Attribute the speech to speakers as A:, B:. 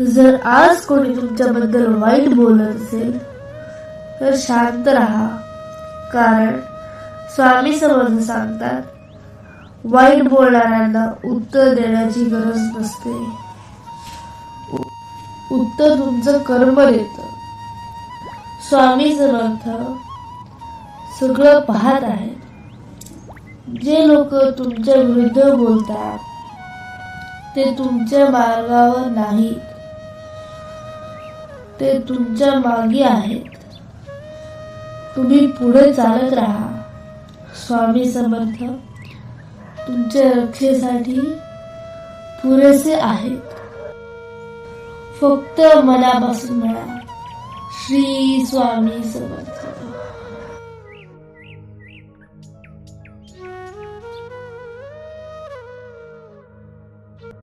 A: जर आज कोणी तुमच्याबद्दल वाईट बोलत असेल तर शांत राहा, कारण स्वामी समर्थ सांगतात, वाईट बोलणाऱ्यांना उत्तर देण्याची गरज नसते, उत्तर तुमचं कर्म देतं. स्वामी समर्थ सगळं पाहत आहेत. जे लोक तुमच्या विरुद्ध बोलतात ते तुमच्या मार्गावर नाहीत, ते तुमच्या मागे आहेत. तुम्ही पुढे चालत राहा. स्वामी समर्थ तुमच्या रक्षेसाठी पुरेसे आहेत. फक्त मनापासून म्हणा, श्री स्वामी समर्थ.